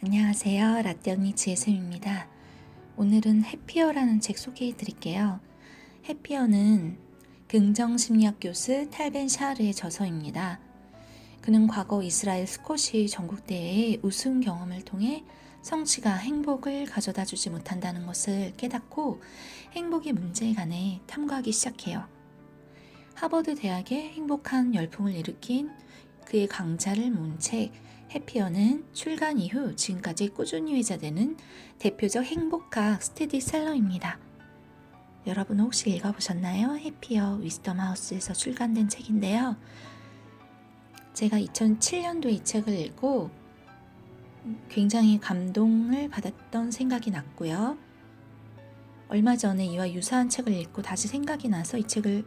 안녕하세요. 라떼 언니 지혜쌤입니다. 오늘은 해피어라는 책 소개해 드릴게요. 해피어는 긍정심리학 교수 탈벤 샤르의 저서입니다. 그는 과거 이스라엘 스쿼시 전국대회의 우승 경험을 통해 성취가 행복을 가져다 주지 못한다는 것을 깨닫고 행복의 문제에 관해 탐구하기 시작해요. 하버드 대학의 행복한 열풍을 일으킨 그의 강좌를 모은 책 해피어는 출간 이후 지금까지 꾸준히 회자되는 대표적 행복학 스테디셀러입니다. 여러분 혹시 읽어보셨나요? 해피어 위스덤 하우스에서 출간된 책인데요. 제가 2007년도에 이 책을 읽고 굉장히 감동을 받았던 생각이 났고요. 얼마 전에 이와 유사한 책을 읽고 다시 생각이 나서 이 책을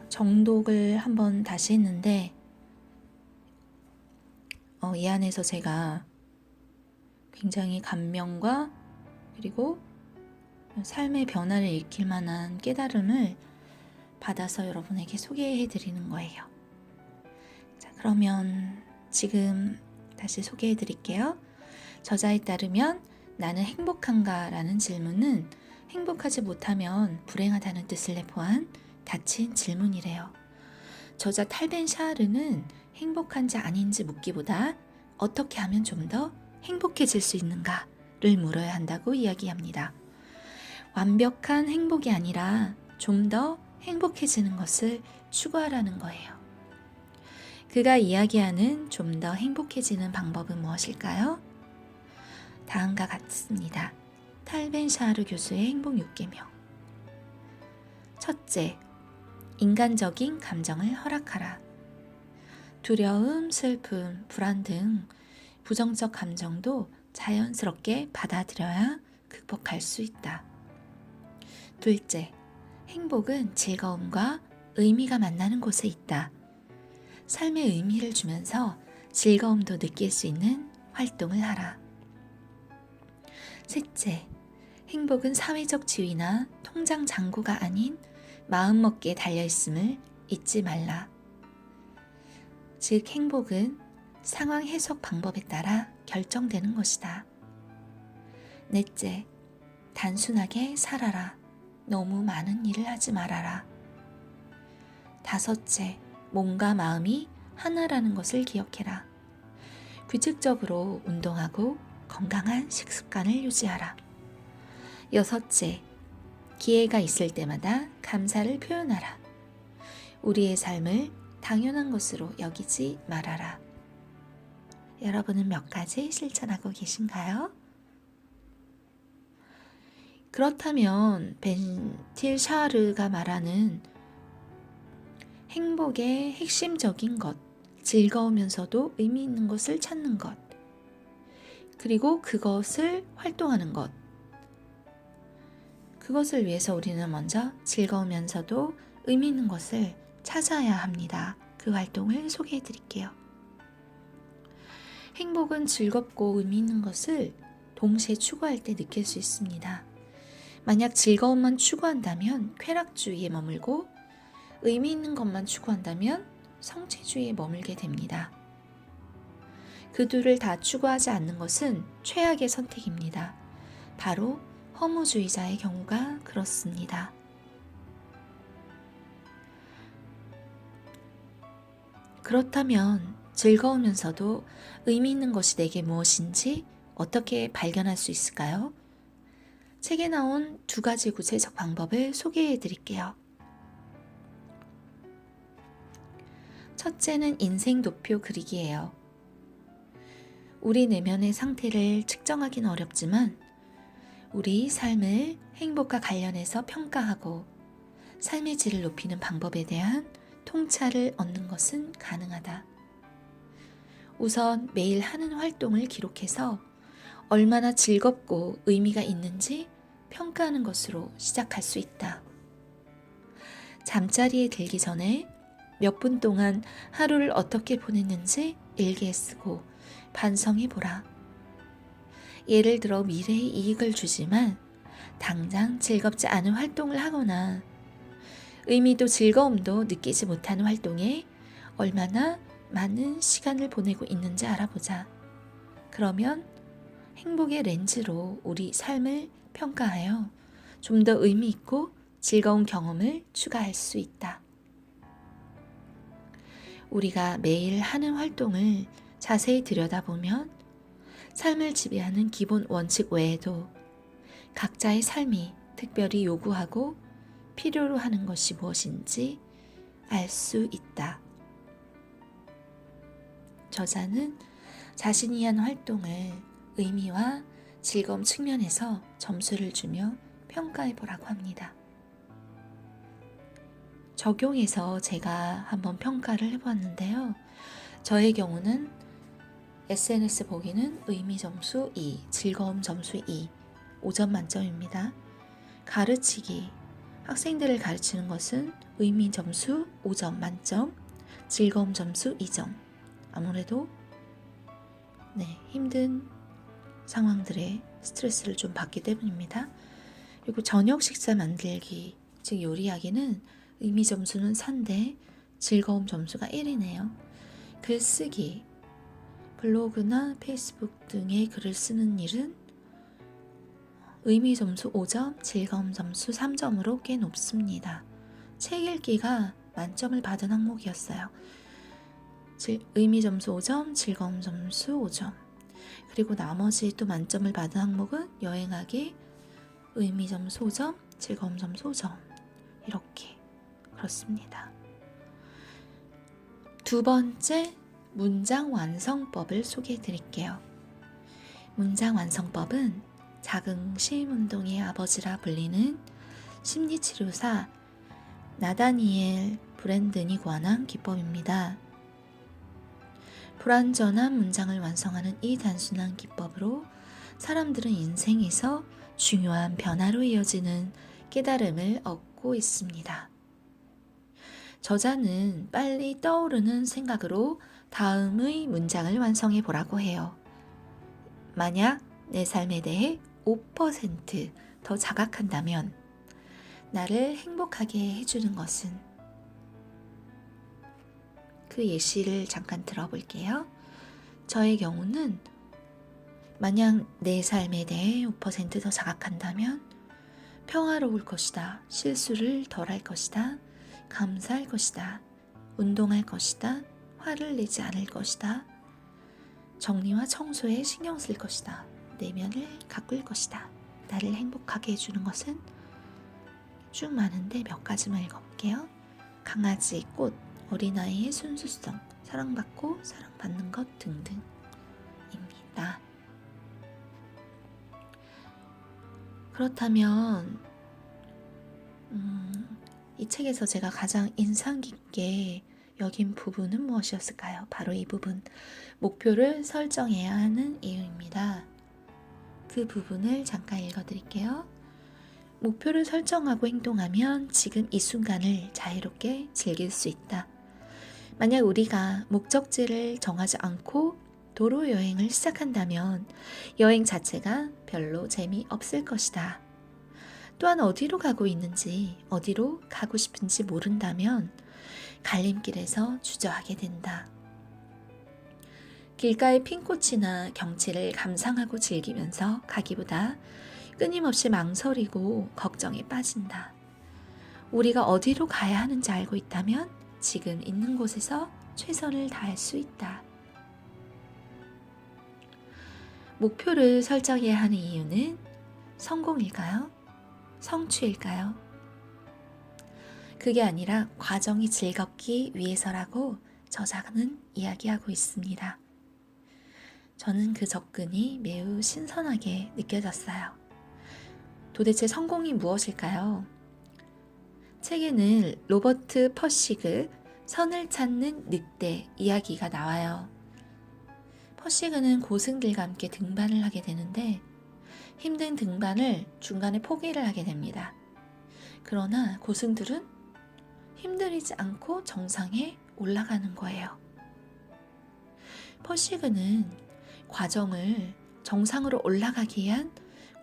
정독을 한번 다시 했는데 이 안에서 제가 굉장히 감명과 그리고 삶의 변화를 일으킬 만한 깨달음을 받아서 여러분에게 소개해 드리는 거예요. 자, 그러면 지금 다시 소개해 드릴게요. 저자에 따르면 나는 행복한가? 라는 질문은 행복하지 못하면 불행하다는 뜻을 내포한 닫힌 질문이래요. 저자 탈벤 샤르는 행복한지 아닌지 묻기보다 어떻게 하면 좀 더 행복해질 수 있는가를 물어야 한다고 이야기합니다. 완벽한 행복이 아니라 좀 더 행복해지는 것을 추구하라는 거예요. 그가 이야기하는 좀 더 행복해지는 방법은 무엇일까요? 다음과 같습니다. 탈벤 샤르 교수의 행복 6계명. 첫째, 인간적인 감정을 허락하라. 두려움, 슬픔, 불안 등 부정적 감정도 자연스럽게 받아들여야 극복할 수 있다. 둘째, 행복은 즐거움과 의미가 만나는 곳에 있다. 삶의 의미를 주면서 즐거움도 느낄 수 있는 활동을 하라. 셋째, 행복은 사회적 지위나 통장 잔고가 아닌 마음먹기에 달려있음을 잊지 말라. 즉 행복은 상황 해석 방법에 따라 결정되는 것이다. 넷째, 단순하게 살아라. 너무 많은 일을 하지 말아라. 다섯째, 몸과 마음이 하나라는 것을 기억해라. 규칙적으로 운동하고 건강한 식습관을 유지하라. 여섯째, 기회가 있을 때마다 감사를 표현하라. 우리의 삶을 당연한 것으로 여기지 말아라. 여러분은 몇 가지 실천하고 계신가요? 그렇다면 벤틸 샤르가 말하는 행복의 핵심적인 것, 즐거우면서도 의미 있는 것을 찾는 것, 그리고 그것을 활동하는 것, 그것을 위해서 우리는 먼저 즐거우면서도 의미 있는 것을 찾아야 합니다. 그 활동을 소개해 드릴게요. 행복은 즐겁고 의미 있는 것을 동시에 추구할 때 느낄 수 있습니다. 만약 즐거움만 추구한다면 쾌락주의에 머물고 의미 있는 것만 추구한다면 성취주의에 머물게 됩니다. 그 둘을 다 추구하지 않는 것은 최악의 선택입니다. 바로 허무주의자의 경우가 그렇습니다. 그렇다면 즐거우면서도 의미 있는 것이 내게 무엇인지 어떻게 발견할 수 있을까요? 책에 나온 2가지 구체적 방법을 소개해 드릴게요. 첫째는 인생 도표 그리기예요. 우리 내면의 상태를 측정하기는 어렵지만 우리 삶을 행복과 관련해서 평가하고 삶의 질을 높이는 방법에 대한 통찰을 얻는 것은 가능하다. 우선 매일 하는 활동을 기록해서 얼마나 즐겁고 의미가 있는지 평가하는 것으로 시작할 수 있다. 잠자리에 들기 전에 몇 분 동안 하루를 어떻게 보냈는지 일기에 쓰고 반성해 보라. 예를 들어 미래에 이익을 주지만 당장 즐겁지 않은 활동을 하거나 의미도 즐거움도 느끼지 못하는 활동에 얼마나 많은 시간을 보내고 있는지 알아보자. 그러면 행복의 렌즈로 우리 삶을 평가하여 좀 더 의미 있고 즐거운 경험을 추가할 수 있다. 우리가 매일 하는 활동을 자세히 들여다보면 삶을 지배하는 기본 원칙 외에도 각자의 삶이 특별히 요구하고 필요로 하는 것이 무엇인지 알 수 있다. 저자는 자신이 한 활동을 의미와 즐거움 측면에서 점수를 주며 평가해 보라고 합니다. 적용해서 제가 한번 평가를 해보았는데요. 저의 경우는 SNS 보기는 의미 점수 2, 즐거움 점수 2, 5점 만점입니다. 가르치기, 학생들을 가르치는 것은 의미 점수 5점 만점, 즐거움 점수 2점. 아무래도 힘든 상황들에 스트레스를 좀 받기 때문입니다. 그리고 저녁 식사 만들기, 즉 요리하기는 의미 점수는 3대, 즐거움 점수가 1이네요. 글쓰기, 블로그나 페이스북 등의 글을 쓰는 일은 의미 점수 5점, 즐거움 점수 3점으로 꽤 높습니다. 책 읽기가 만점을 받은 항목이었어요. 의미 점수 5점, 즐거움 점수 5점. 그리고 나머지 또 만점을 받은 항목은 여행하기, 의미 점수 5점, 즐거움 점수 5점. 이렇게 그렇습니다. 두 번째, 문장 완성법을 소개해 드릴게요. 문장 완성법은 자긍심 운동의 아버지라 불리는 심리치료사 나다니엘 브랜든이 고안한 기법입니다. 불완전한 문장을 완성하는 이 단순한 기법으로 사람들은 인생에서 중요한 변화로 이어지는 깨달음을 얻고 있습니다. 저자는 빨리 떠오르는 생각으로 다음의 문장을 완성해 보라고 해요. 만약 내 삶에 대해 5% 자각한다면 나를 행복하게 해주는 것은? 그 예시를 잠깐 들어볼게요. 저의 경우는 만약 내 삶에 대해 5% 자각한다면 평화로울 것이다, 실수를 덜 할 것이다, 감사할 것이다, 운동할 것이다, 화를 내지 않을 것이다, 정리와 청소에 신경 쓸 것이다, 내면을 가꿀 것이다, 나를 행복하게 해주는 것은? 쭉 많은데 몇 가지만 읽어볼게요. 강아지, 꽃, 어린아이의 순수성, 사랑받고 사랑받는 것 등등입니다. 그렇다면 이 책에서 제가 가장 인상 깊게 여긴 부분은 무엇이었을까요? 바로 이 부분, 목표를 설정해야 하는 이유입니다. 그 부분을 잠깐 읽어드릴게요. 목표를 설정하고 행동하면 지금 이 순간을 자유롭게 즐길 수 있다. 만약 우리가 목적지를 정하지 않고 도로 여행을 시작한다면 여행 자체가 별로 재미없을 것이다. 또한 어디로 가고 있는지, 어디로 가고 싶은지 모른다면 갈림길에서 주저하게 된다. 길가의 핀꽃이나 경치를 감상하고 즐기면서 가기보다 끊임없이 망설이고 걱정에 빠진다. 우리가 어디로 가야 하는지 알고 있다면 지금 있는 곳에서 최선을 다할 수 있다. 목표를 설정해야 하는 이유는 성공일까요? 성취일까요? 그게 아니라 과정이 즐겁기 위해서라고 저자는 이야기하고 있습니다. 저는 그 접근이 매우 신선하게 느껴졌어요. 도대체 성공이 무엇일까요? 책에는 로버트 퍼시그 선을 찾는 늑대 이야기가 나와요. 퍼시그는 고승들과 함께 등반을 하게 되는데 힘든 등반을 중간에 포기를 하게 됩니다. 그러나 고승들은 힘들이지 않고 정상에 올라가는 거예요. 퍼시그는 과정을 정상으로 올라가기 위한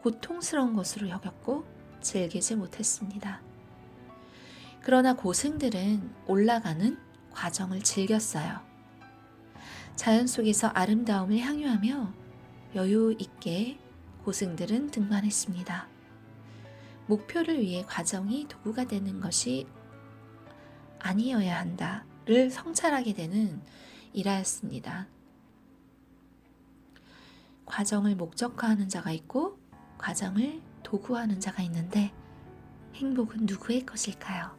고통스러운 것으로 여겼고 즐기지 못했습니다. 그러나 고승들은 올라가는 과정을 즐겼어요. 자연 속에서 아름다움을 향유하며 여유 있게 고승들은 등반했습니다. 목표를 위해 과정이 도구가 되는 것이 아니어야 한다를 성찰하게 되는 일화였습니다. 과정을 목적화하는 자가 있고 과정을 도구화하는 자가 있는데 행복은 누구의 것일까요?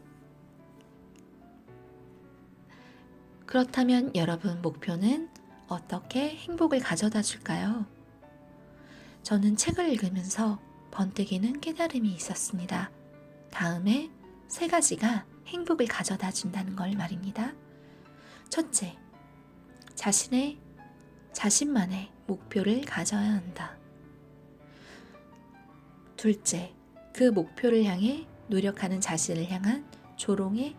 그렇다면 여러분 목표는 어떻게 행복을 가져다 줄까요? 저는 책을 읽으면서 번뜩이는 깨달음이 있었습니다. 다음에 3가지가 행복을 가져다 준다는 걸 말입니다. 첫째, 자신만의 목표를 가져야 한다. 둘째, 그 목표를 향해 노력하는 자신을 향한 조롱에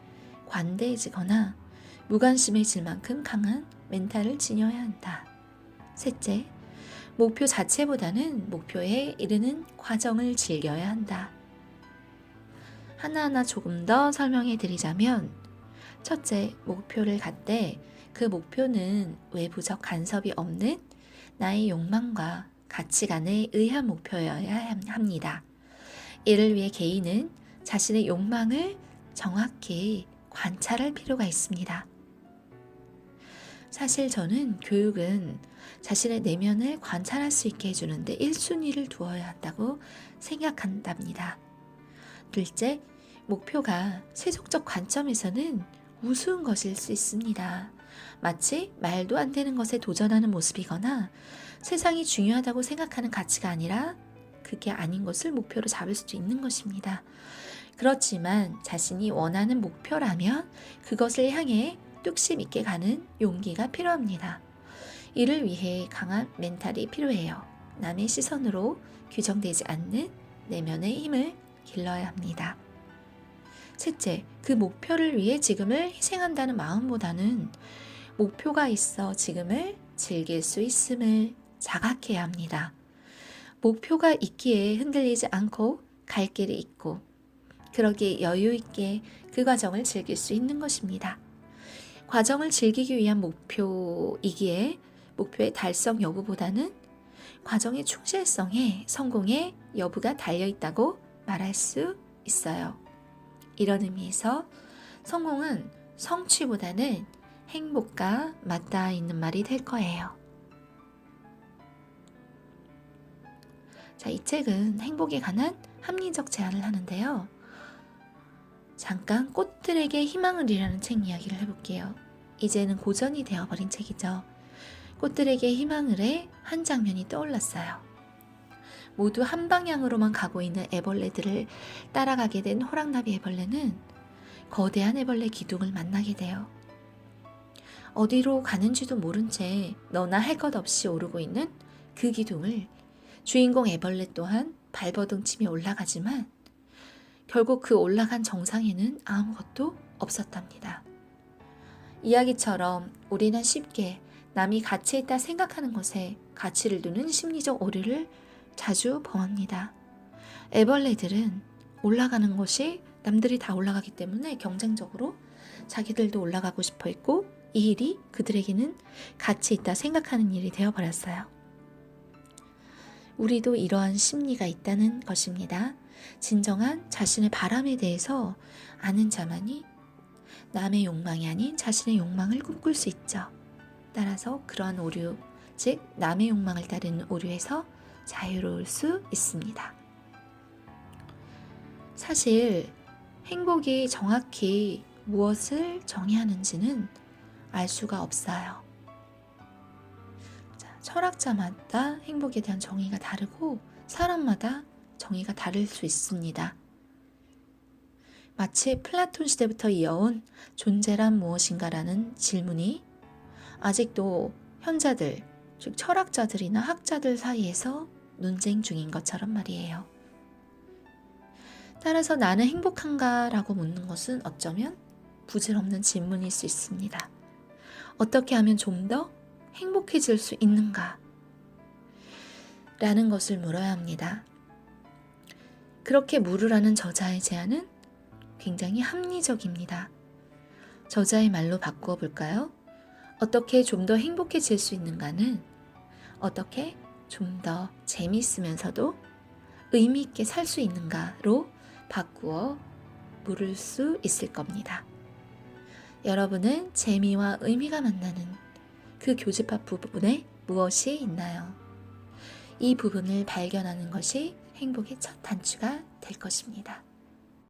관대해지거나 무관심해질 만큼 강한 멘탈을 지녀야 한다. 셋째, 목표 자체보다는 목표에 이르는 과정을 즐겨야 한다. 하나하나 조금 더 설명해 드리자면, 첫째, 목표를 갖되 그 목표는 외부적 간섭이 없는 나의 욕망과 가치관에 의한 목표여야 합니다. 이를 위해 개인은 자신의 욕망을 정확히 관찰할 필요가 있습니다. 사실 저는 교육은 자신의 내면을 관찰할 수 있게 해주는데 1순위를 두어야 한다고 생각한답니다. 둘째, 목표가 세속적 관점에서는 우스운 것일 수 있습니다. 마치 말도 안 되는 것에 도전하는 모습이거나 세상이 중요하다고 생각하는 가치가 아니라 그게 아닌 것을 목표로 잡을 수도 있는 것입니다. 그렇지만 자신이 원하는 목표라면 그것을 향해 뚝심 있게 가는 용기가 필요합니다. 이를 위해 강한 멘탈이 필요해요. 남의 시선으로 규정되지 않는 내면의 힘을 길러야 합니다. 셋째, 그 목표를 위해 지금을 희생한다는 마음보다는 목표가 있어 지금을 즐길 수 있음을 자각해야 합니다. 목표가 있기에 흔들리지 않고 갈 길이 있고 그러기에 여유 있게 그 과정을 즐길 수 있는 것입니다. 과정을 즐기기 위한 목표이기에 목표의 달성 여부보다는 과정의 충실성에 성공의 여부가 달려있다고 말할 수 있어요. 이런 의미에서 성공은 성취보다는 행복과 맞닿아 있는 말이 될 거예요. 자, 이 책은 행복에 관한 합리적 제안을 하는데요. 잠깐 꽃들에게 희망을이라는 책 이야기를 해볼게요. 이제는 고전이 되어버린 책이죠. 꽃들에게 희망을의 한 장면이 떠올랐어요. 모두 한 방향으로만 가고 있는 애벌레들을 따라가게 된 호랑나비 애벌레는 거대한 애벌레 기둥을 만나게 돼요. 어디로 가는지도 모른 채 너나 할 것 없이 오르고 있는 그 기둥을 주인공 애벌레 또한 발버둥치며 올라가지만 결국 그 올라간 정상에는 아무것도 없었답니다. 이야기처럼 우리는 쉽게 남이 가치 있다 생각하는 것에 가치를 두는 심리적 오류를 자주 범합니다. 애벌레들은 올라가는 것이 남들이 다 올라가기 때문에 경쟁적으로 자기들도 올라가고 싶어 했고 이 일이 그들에게는 가치 있다 생각하는 일이 되어버렸어요. 우리도 이러한 심리가 있다는 것입니다. 진정한 자신의 바람에 대해서 아는 자만이 남의 욕망이 아닌 자신의 욕망을 꿈꿀 수 있죠. 따라서 그러한 오류, 즉 남의 욕망을 따르는 오류에서 자유로울 수 있습니다. 사실 행복이 정확히 무엇을 정의하는지는 알 수가 없어요. 자, 철학자마다 행복에 대한 정의가 다르고 사람마다 정의가 다를 수 있습니다. 마치 플라톤 시대부터 이어온 존재란 무엇인가라는 질문이 아직도 현자들, 즉 철학자들이나 학자들 사이에서 논쟁 중인 것처럼 말이에요. 따라서 나는 행복한가라고 묻는 것은 어쩌면 부질없는 질문일 수 있습니다. 어떻게 하면 좀 더 행복해질 수 있는가? 라는 것을 물어야 합니다. 그렇게 물으라는 저자의 제안은 굉장히 합리적입니다. 저자의 말로 바꾸어 볼까요? 어떻게 좀 더 행복해질 수 있는가는 어떻게 좀 더 재미있으면서도 의미 있게 살 수 있는가로 바꾸어 물을 수 있을 겁니다. 여러분은 재미와 의미가 만나는 그 교집합 부분에 무엇이 있나요? 이 부분을 발견하는 것이 행복의 첫 단추가 될 것입니다.